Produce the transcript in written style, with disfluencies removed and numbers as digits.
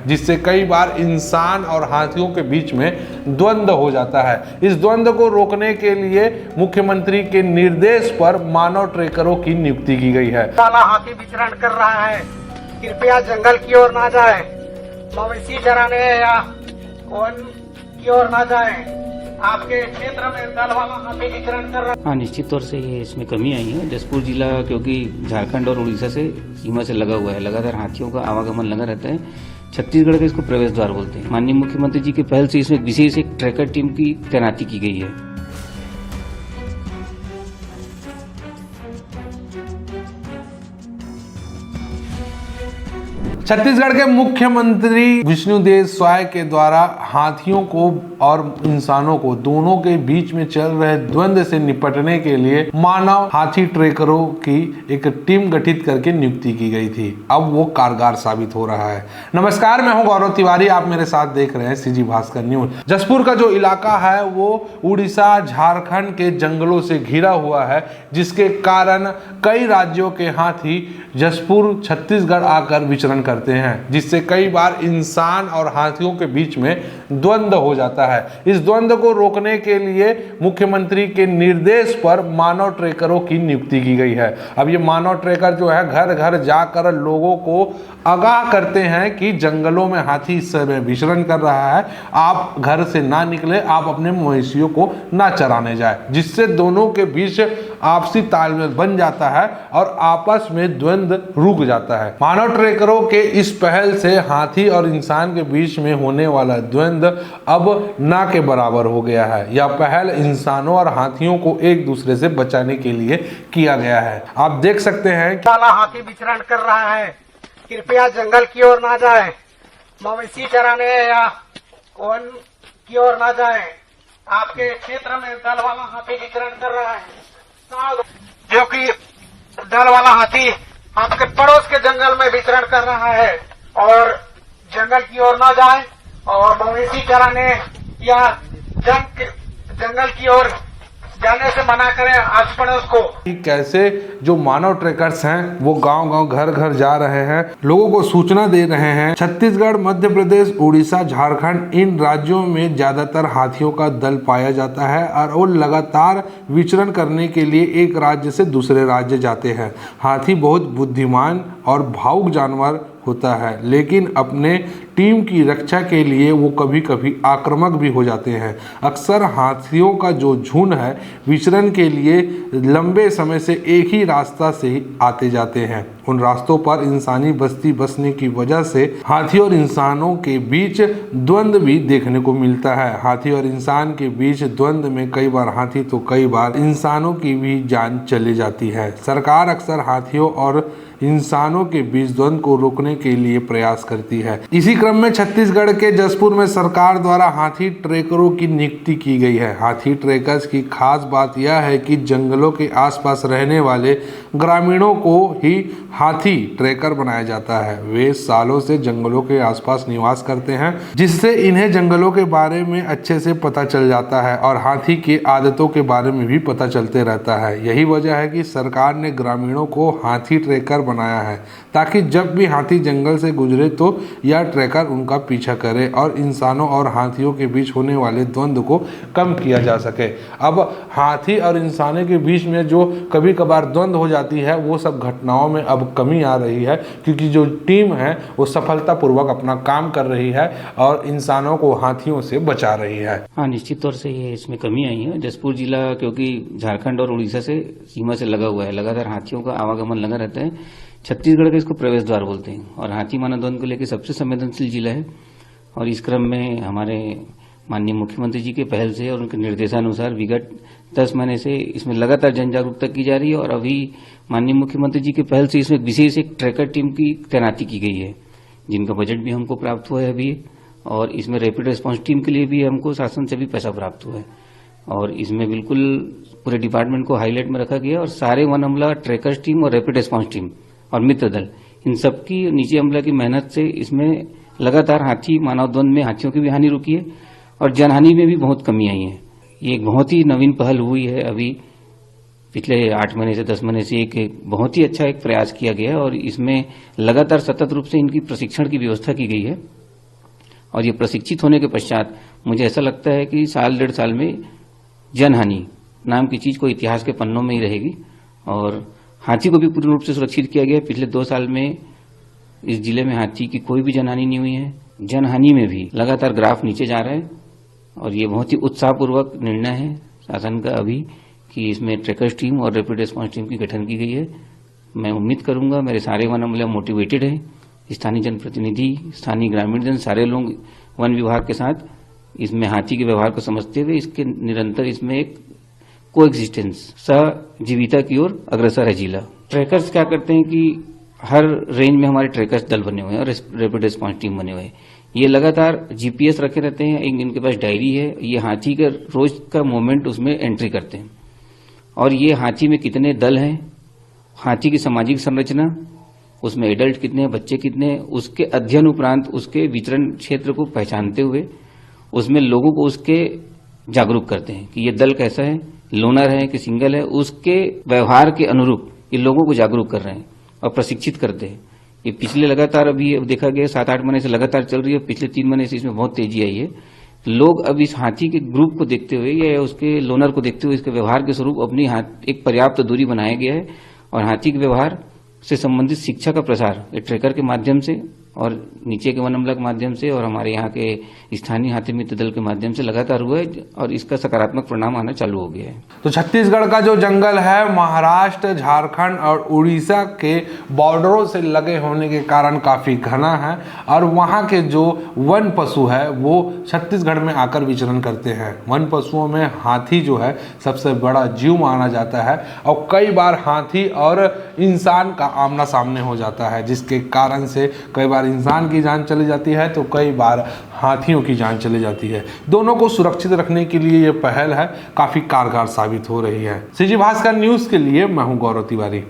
जिससे कई बार इंसान और हाथियों के बीच में द्वंद्व हो जाता है। इस द्वंद्व को रोकने के लिए मुख्यमंत्री के निर्देश पर मानव ट्रैकरों की नियुक्ति की गई है। काला हाथी विचरण कर रहा है, कृपया जंगल की ओर ना जाए, मवेशी चराने या वन की ओर ना जाए। आपके क्षेत्र में दल वाला हाथी विचरण कर रहा है। हाँ, निश्चित तौर से ये इसमें कमी आई है। जसपुर जिला क्योंकि झारखंड और उड़ीसा से सीमा से लगा हुआ है, लगातार हाथियों का आवागमन लगा रहता है। छत्तीसगढ़ के इसको प्रवेश द्वार बोलते हैं। माननीय मुख्यमंत्री जी की पहल से इसमें विशेष एक ट्रैकर टीम की तैनाती की गई है। छत्तीसगढ़ के मुख्यमंत्री विष्णुदेव साय के द्वारा हाथियों को और इंसानों को दोनों के बीच में चल रहे द्वंद्व से निपटने के लिए मानव हाथी ट्रैकरों की एक टीम गठित करके नियुक्ति की गई थी। अब वो कारगर साबित हो रहा है। नमस्कार, मैं हूं गौरव तिवारी, आप मेरे साथ देख रहे हैं सीजी भास्कर न्यूज। जसपुर का जो इलाका है वो उड़ीसा झारखंड के जंगलों से घिरा हुआ है, जिसके कारण कई राज्यों के हाथी जसपुर छत्तीसगढ़ आकर विचरण करते हैं, जिससे कई बार इंसान और हाथियों के बीच में द्वंद्व हो जाता है। इस द्वंद्व को रोकने के लिए मुख्यमंत्री के निर्देश पर मानव ट्रैकरों की नियुक्ति की गई है। अब ये मानव ट्रैकर जो है घर घर जाकर लोगों को आगाह करते हैं कि जंगलों में हाथी इस समय विचरण कर रहा है, आप घर से ना निकले, आप अपने मवेशियों को ना चराने जाए, जिससे दोनों के बीच आपसी तालमेल बन जाता है और आपस में द्वंद्व रुक जाता है। मानव ट्रैकरों के इस पहल से हाथी और इंसान के बीच में होने वाला द्वंद्व अब ना के बराबर हो गया है। यह पहल इंसानों और हाथियों को एक दूसरे से बचाने के लिए किया गया है। आप देख सकते हैं काला हाथी विचरण कर रहा है, कृपया जंगल की ओर ना जाए, मवेशी चराने या वन की ओर ना जाए। आपके क्षेत्र में दल वाला हाथी विचरण कर रहा है, जो कि दल वाला हाथी आपके पड़ोस के जंगल में विचरण कर रहा है, और जंगल की ओर ना जाए और मवेशी चराने या जंगल की ओर जाने से मना करें आस पड़ोस को। कैसे जो मानव ट्रैकर्स हैं वो गांव-गांव घर-घर जा रहे हैं, लोगों को सूचना दे रहे हैं। छत्तीसगढ़, मध्य प्रदेश, उड़ीसा, झारखंड, इन राज्यों में ज्यादातर हाथियों का दल पाया जाता है और वो लगातार विचरण करने के लिए एक राज्य से दूसरे राज्य जाते हैं। हाथी बहुत बुद्धिमान और भावुक जानवर होता है, लेकिन अपने टीम की रक्षा के लिए वो कभी कभी आक्रामक भी हो जाते हैं। अक्सर हाथियों का जो झुंड है विचरण के लिए लंबे समय से एक ही रास्ता से ही आते जाते हैं। उन रास्तों पर इंसानी बस्ती बसने की वजह से हाथी और इंसानों के बीच द्वंद्व भी देखने को मिलता है। हाथी और इंसान के बीच द्वंद्व में कई बार हाथी तो कई बार इंसानों की भी जान चली जाती है। सरकार अक्सर हाथियों और इंसानों के बीच द्वंद्व को रोकने के लिए प्रयास करती है। इसी क्रम में छत्तीसगढ़ के जसपुर में सरकार द्वारा हाथी ट्रैकरों की नियुक्ति की गई है। हाथी ट्रैकर्स की खास बात यह है कि जंगलों के आसपास रहने वाले ग्रामीणों को ही हाथी ट्रैकर बनाया जाता है। वे सालों से जंगलों के आसपास निवास करते हैं, जिससे इन्हें जंगलों के बारे में अच्छे से पता चल जाता है और हाथी की आदतों के बारे में भी पता चलते रहता है। यही वजह है कि सरकार ने ग्रामीणों को हाथी ट्रैकर बनाया है, ताकि जब भी हाथी जंगल से गुजरे तो यह ट्रैकर उनका पीछा करे और इंसानों और हाथियों के बीच होने वाले द्वंद्व को कम किया जा सके। अब हाथी और इंसानों के बीच में जो कभी कभार द्वंद्व हो जाती है, वो सब घटनाओं में अब कमी आ रही है, क्योंकि जो टीम है वो सफलतापूर्वक अपना काम कर रही है और इंसानों को हाथियों से बचा रही है। हाँ, निश्चित तौर से ये इसमें कमी आई है। जसपुर जिला क्योंकि झारखंड और उड़ीसा से सीमा से लगा हुआ है, लगातार हाथियों का आवागमन लगा रहता है। छत्तीसगढ़ के इसको प्रवेश द्वार बोलते हैं और हाथी मानव द्वंद्व को लेकर सबसे संवेदनशील जिला है। और इस क्रम में हमारे माननीय मुख्यमंत्री जी के पहल से और उनके निर्देशानुसार विगत 10 महीने से इसमें लगातार जन जागरूकता की जा रही है और अभी माननीय मुख्यमंत्री जी के पहल से इसमें विशेष एक ट्रैकर टीम की तैनाती की गई है, जिनका बजट भी हमको प्राप्त हुआ है अभी। और इसमें रैपिड रिस्पॉन्स टीम के लिए भी हमको शासन से भी पैसा प्राप्त हुआ है और इसमें बिल्कुल पूरे डिपार्टमेंट को हाईलाइट में रखा गया और सारे वन अमला, ट्रैकर्स टीम और रैपिड रिस्पॉन्स टीम और मित्र दल, इन सबकी निजी अमला की मेहनत से इसमें लगातार हाथी मानव द्वंद्व में हाथियों की भी हानि रुकी है और जनहानि में भी बहुत कमी आई है। ये एक बहुत ही नवीन पहल हुई है। अभी पिछले 8 महीने से 10 महीने से एक बहुत ही अच्छा एक प्रयास किया गया है और इसमें लगातार सतत रूप से इनकी प्रशिक्षण की व्यवस्था की गई है और ये प्रशिक्षित होने के पश्चात मुझे ऐसा लगता है कि साल 1.5 साल में जनहानि नाम की चीज को इतिहास के पन्नों में ही रहेगी। और हाथी को भी पूर्ण रूप से सुरक्षित किया गया है। पिछले 2 साल में इस जिले में हाथी की कोई भी जनहानि नहीं हुई है। जनहानि में भी लगातार ग्राफ नीचे जा रहा है और ये बहुत ही उत्साहपूर्वक निर्णय है शासन का अभी कि इसमें ट्रैकर्स टीम और रैपिड रिस्पांस टीम की गठन की गई है। मैं उम्मीद करूंगा मेरे सारे वन अमले मोटिवेटेड हैं, स्थानीय जनप्रतिनिधि, स्थानीय ग्रामीण जन, सारे लोग वन विभाग के साथ इसमें हाथी के व्यवहार को समझते हुए इसके निरंतर इसमें एक कोएग्जिस्टेंस सहजीविता की ओर अग्रसर है जिला। ट्रैकर्स क्या करते हैं कि हर रेंज में हमारे ट्रैकर्स दल बने हुए हैं और रैपिड रिस्पांस टीम बने हुए हैं। ये लगातार जीपीएस रखे रहते हैं, इनके पास डायरी है, ये हाथी का रोज का मूवमेंट उसमें एंट्री करते हैं और ये हाथी में कितने दल हैं, हाथी की सामाजिक संरचना, उसमें एडल्ट कितने हैं, बच्चे कितने हैं, उसके अध्ययन उपरांत उसके विचरण क्षेत्र को पहचानते हुए उसमें लोगों को उसके जागरूक करते हैं कि ये दल कैसा है, लोनर है कि सिंगल है, उसके व्यवहार के अनुरूप ये लोगों को जागरूक कर रहे हैं और प्रशिक्षित करते हैं। ये पिछले लगातार अभी देखा गया 7-8 महीने से लगातार चल रही है। पिछले 3 महीने से इसमें बहुत तेजी आई है। लोग अब इस हाथी के ग्रुप को देखते हुए या उसके लोनर को देखते हुए इसके व्यवहार के स्वरूप अपनी एक पर्याप्त दूरी बनाया गया है और हाथी के व्यवहार से संबंधित शिक्षा का प्रसार ट्रैकर के माध्यम से और नीचे के वन अमला के माध्यम से और हमारे यहाँ के स्थानीय हाथी मित्र दल के माध्यम से लगातार हुआ है और इसका सकारात्मक परिणाम आना चालू हो गया है। तो छत्तीसगढ़ का जो जंगल है महाराष्ट्र, झारखंड और उड़ीसा के बॉर्डरों से लगे होने के कारण काफी घना है और वहाँ के जो वन पशु है वो छत्तीसगढ़ में आकर विचरण करते हैं। वन पशुओं में हाथी जो है सबसे बड़ा जीव माना जाता है और कई बार हाथी और इंसान का आमना सामने हो जाता है, जिसके कारण से कई बार इंसान की जान चली जाती है तो कई बार हाथियों की जान चली जाती है। दोनों को सुरक्षित रखने के लिए ये पहल है काफी कारगर साबित हो रही है। सीजी भास्कर न्यूज के लिए मैं हूं गौरव तिवारी।